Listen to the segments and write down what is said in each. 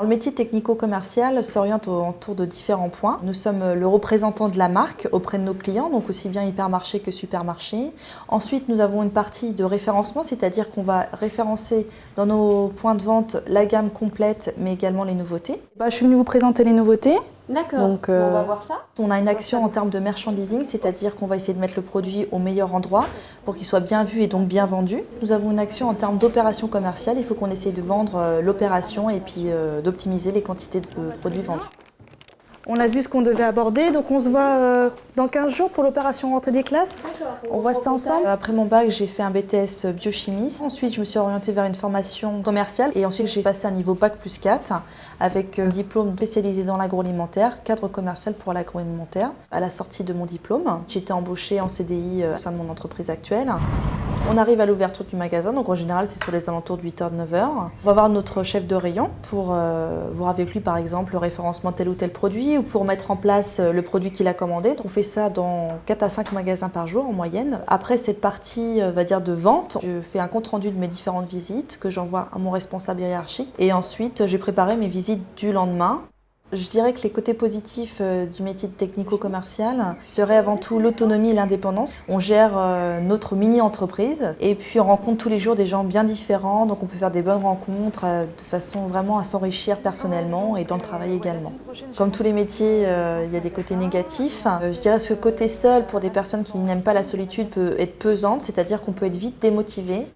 Le métier technico-commercial s'oriente autour de différents points. Nous sommes le représentant de la marque auprès de nos clients, donc aussi bien hypermarché que supermarché. Ensuite, nous avons une partie de référencement, c'est-à-dire qu'on va référencer dans nos points de vente la gamme complète, mais également les nouveautés. Je suis venue vous présenter les nouveautés. D'accord, Donc, on va voir ça. On a une action en termes de merchandising, c'est-à-dire qu'on va essayer de mettre le produit au meilleur endroit pour qu'il soit bien vu et donc bien vendu. Nous avons une action en termes d'opération commerciale, il faut qu'on essaye de vendre l'opération et puis d'optimiser les quantités de produits vendus. On a vu ce qu'on devait aborder, donc on se voit dans 15 jours pour l'opération rentrée des classes. On voit ça ensemble. Après mon bac, j'ai fait un BTS biochimiste. Ensuite, je me suis orientée vers une formation commerciale et ensuite j'ai passé un niveau bac plus 4 avec un diplôme spécialisé dans l'agroalimentaire, cadre commercial pour l'agroalimentaire. À la sortie de mon diplôme, j'ai été embauchée en CDI au sein de mon entreprise actuelle. On arrive à l'ouverture du magasin, donc en général c'est sur les alentours de 8h, 9h. On va voir notre chef de rayon pour voir avec lui par exemple le référencement de tel ou tel produit ou pour mettre en place le produit qu'il a commandé. On fait ça dans 4 à 5 magasins par jour en moyenne. Après cette partie va dire de vente, je fais un compte rendu de mes différentes visites que j'envoie à mon responsable hiérarchique et ensuite j'ai préparé mes visites du lendemain. Je dirais que les côtés positifs du métier de technico-commercial seraient avant tout l'autonomie et l'indépendance. On gère notre mini-entreprise et puis on rencontre tous les jours des gens bien différents, donc on peut faire des bonnes rencontres de façon vraiment à s'enrichir personnellement et dans le travail également. Comme tous les métiers, il y a des côtés négatifs. Je dirais que ce côté seul pour des personnes qui n'aiment pas la solitude peut être pesante, c'est-à-dire qu'on peut être vite démotivé.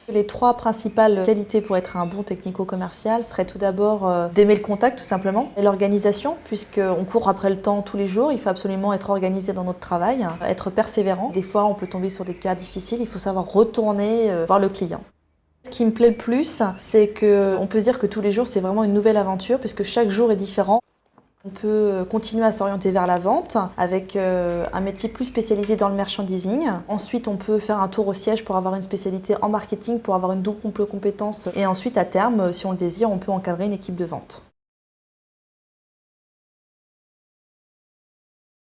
Les 3 principales qualités pour être un bon technico-commercial seraient tout d'abord d'aimer le contact tout simplement, et l'organisation, puisqu'on court après le temps tous les jours, il faut absolument être organisé dans notre travail, être persévérant. Des fois on peut tomber sur des cas difficiles, il faut savoir retourner voir le client. Ce qui me plaît le plus, c'est qu'on peut se dire que tous les jours c'est vraiment une nouvelle aventure puisque chaque jour est différent. On peut continuer à s'orienter vers la vente avec un métier plus spécialisé dans le merchandising. Ensuite, on peut faire un tour au siège pour avoir une spécialité en marketing, pour avoir une double compétence. Et ensuite, à terme, si on le désire, on peut encadrer une équipe de vente.